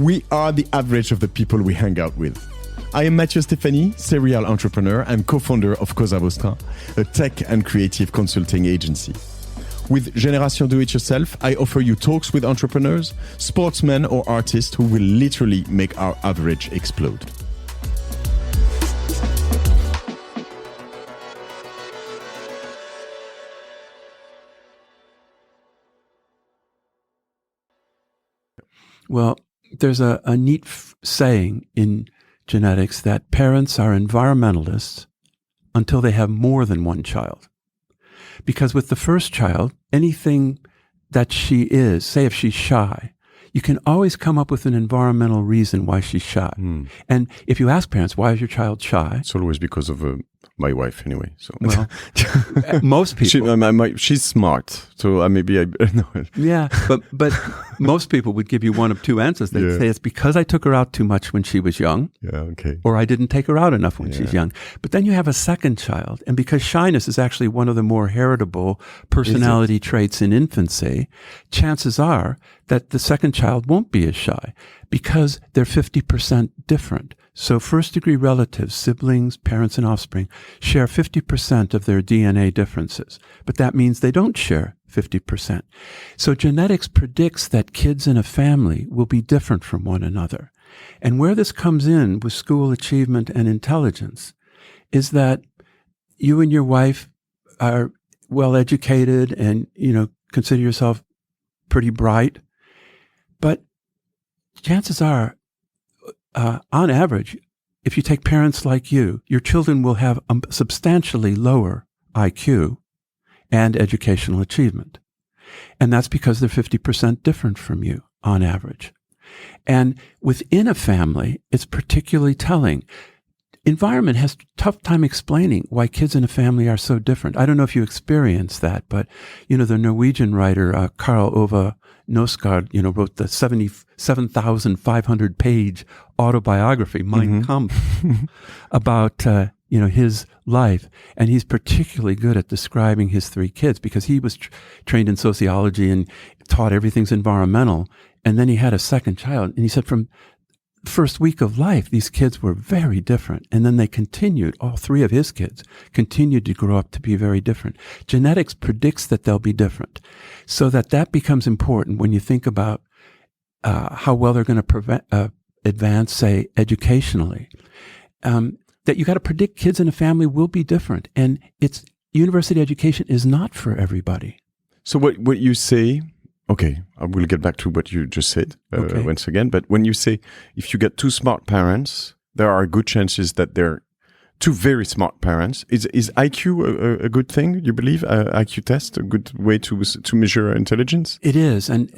We are the average of the people we hang out with. I am Matthieu Stefani, serial entrepreneur and co-founder of Cosa Vostra, a tech and creative consulting agency. With Génération Do-It-Yourself, I offer you talks with entrepreneurs, sportsmen or artists who will literally make our average explode. Well, there's a neat saying in genetics that parents are environmentalists until they have more than one child. Because with the first child, anything that she is, say if she's shy, you can always come up with an environmental reason why she's shy. And if you ask parents, why is your child shy? It's always because of my wife, anyway. So, well, most people. She's smart, so maybe I no. Yeah, but most people would give you one of two answers. They'd say it's because I took her out too much when she was young. Yeah, okay. Or I didn't take her out enough when she's young. But then you have a second child, and because shyness is actually one of the more heritable personality traits in infancy, chances are that the second child won't be as shy because they're 50% different. So first-degree relatives, siblings, parents, and offspring share 50% of their DNA differences. But that means they don't share 50%. So genetics predicts that kids in a family will be different from one another. And where this comes in with school achievement and intelligence is that you and your wife are well-educated and, consider yourself pretty bright. But chances are, on average, if you take parents like you, your children will have a substantially lower IQ and educational achievement. And that's because they're 50% different from you on average. And within a family, it's particularly telling. Environment has a tough time explaining why kids in a family are so different. I don't know if you experienced that, but, the Norwegian writer, Karl Ove Knausgård, wrote the 77,500-page autobiography, Mein Kampf, about, his life. And he's particularly good at describing his three kids because he was trained in sociology and taught everything's environmental. And then he had a second child. And he said from first week of life, these kids were very different. And then they continued, all three of his kids continued to grow up to be very different. Genetics predicts that they'll be different. So that becomes important when you think about how well they're going to advance, say, educationally. That you got to predict kids in a family will be different. And university education is not for everybody. So what you say... Okay, I will get back to what you just said once again. But when you say if you get two smart parents, there are good chances that they're two very smart parents. Is IQ a good thing, you believe? IQ test, a good way to measure intelligence? It is. And,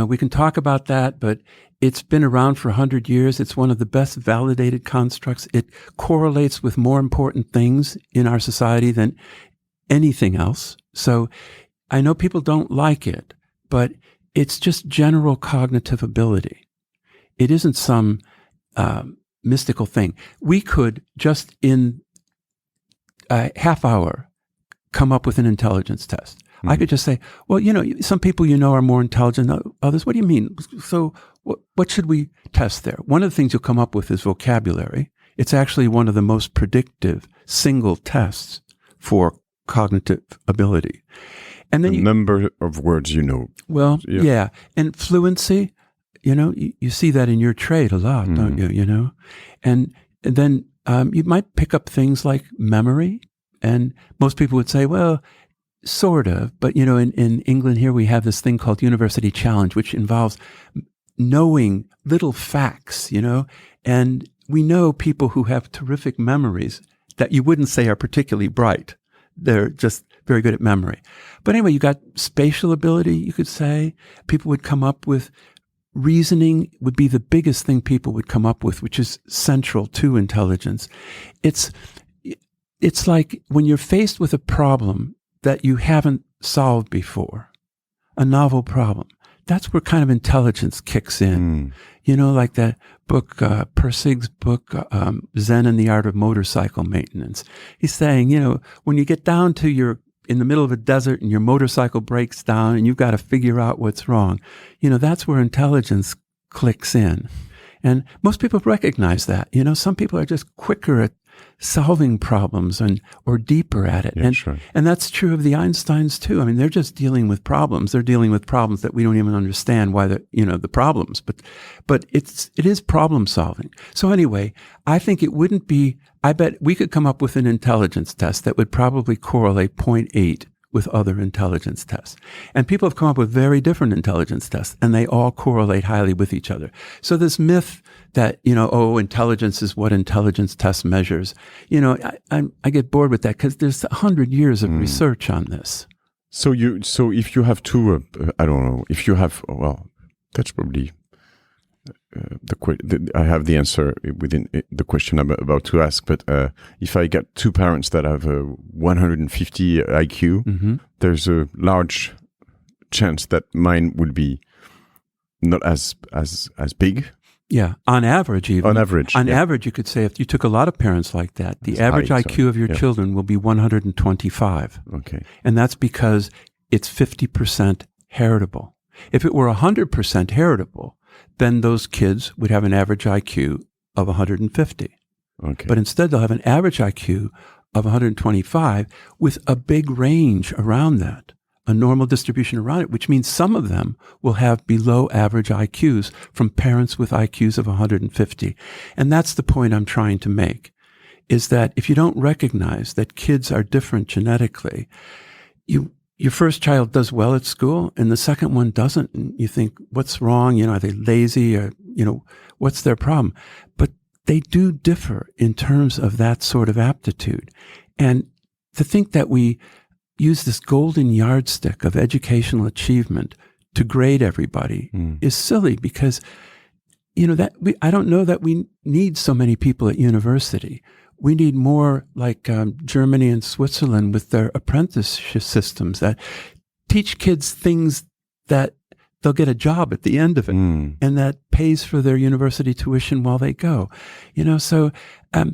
we can talk about that, but it's been around for 100 years. It's one of the best validated constructs. It correlates with more important things in our society than anything else. So I know people don't like it, but it's just general cognitive ability. It isn't some mystical thing. We could just in a half hour come up with an intelligence test. Mm-hmm. I could just say, well, some people are more intelligent than others. What do you mean? So what should we test there? One of the things you'll come up with is vocabulary. It's actually one of the most predictive single tests for cognitive ability. And then number of words Well, yeah. And fluency, you see that in your trade a lot, don't you, And then you might pick up things like memory. And most people would say, well, sort of. But, in England here, we have this thing called University Challenge, which involves knowing little facts, And we know people who have terrific memories that you wouldn't say are particularly bright. They're just very good at memory. But anyway, you got spatial ability, you could say. People would come up with reasoning would be the biggest thing people would come up with, which is central to intelligence. It's like when you're faced with a problem that you haven't solved before, a novel problem. That's where kind of intelligence kicks in. Like that book, Persig's book, Zen and the Art of Motorcycle Maintenance. He's saying, when you get down to in the middle of a desert and your motorcycle breaks down and you've got to figure out what's wrong, that's where intelligence clicks in. And most people recognize that. Some people are just quicker at solving problems or deeper at it. Yeah, sure. And that's true of the Einsteins too. I mean, they're just dealing with problems. They're dealing with problems that we don't even understand why the problems, but it is problem solving. So anyway, I think it wouldn't be, I bet we could come up with an intelligence test that would probably correlate 0.8 with other intelligence tests. And people have come up with very different intelligence tests, and they all correlate highly with each other. So this myth that, intelligence is what intelligence test measures, I get bored with that because there's 100 years of research on this. So if you have two, I don't know, if you have, well, that's probably I have the answer within the question I'm about to ask, but if I get two parents that have a 150 IQ, there's a large chance that mine will be not as big. Yeah, on average even. On average, you could say if you took a lot of parents like that, the average IQ of your children will be 125. Okay. And that's because it's 50% heritable. If it were 100% heritable, then those kids would have an average IQ of 150. Okay. But instead, they'll have an average IQ of 125 with a big range around that, a normal distribution around it, which means some of them will have below average IQs from parents with IQs of 150. And that's the point I'm trying to make, is that if you don't recognize that kids are different genetically, your first child does well at school and the second one doesn't. And you think, what's wrong? Are they lazy or, what's their problem? But they do differ in terms of that sort of aptitude. And to think that we use this golden yardstick of educational achievement to grade everybody is silly because, I don't know that we need so many people at university. We need more like Germany and Switzerland with their apprenticeship systems that teach kids things that they'll get a job at the end of it and that pays for their university tuition while they go. So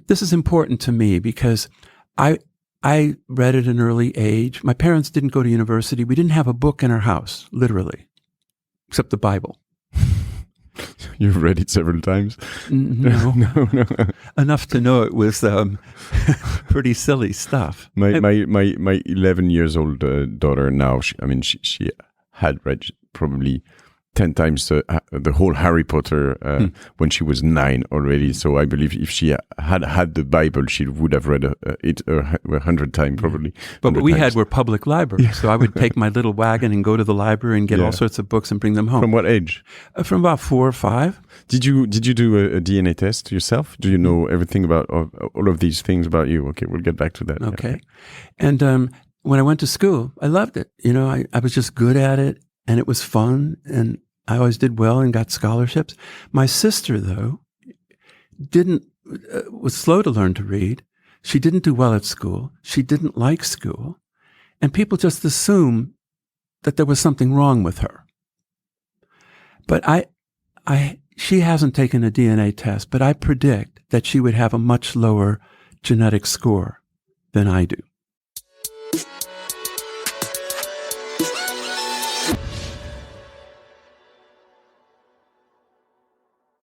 this is important to me because I read at an early age. My parents didn't go to university. We didn't have a book in our house, literally, except the Bible. You've read it several times? No. Enough to know it was pretty silly stuff. My 11 years old daughter now, she had read probably 10 times the whole Harry Potter when she was 9 already. So I believe if she had the Bible, she would have read it 100 times probably. But what we had were public libraries. So I would take my little wagon and go to the library and get all sorts of books and bring them home. From what age? From about 4 or 5. Did you do a DNA test yourself? Do you know everything about all of these things about you? Okay, we'll get back to that. Okay. And when I went to school, I loved it. I was just good at it and it was fun and I always did well and got scholarships. My sister, though, was slow to learn to read. She didn't do well at school. She didn't like school. And people just assume that there was something wrong with her. But she hasn't taken a DNA test, but I predict that she would have a much lower genetic score than I do.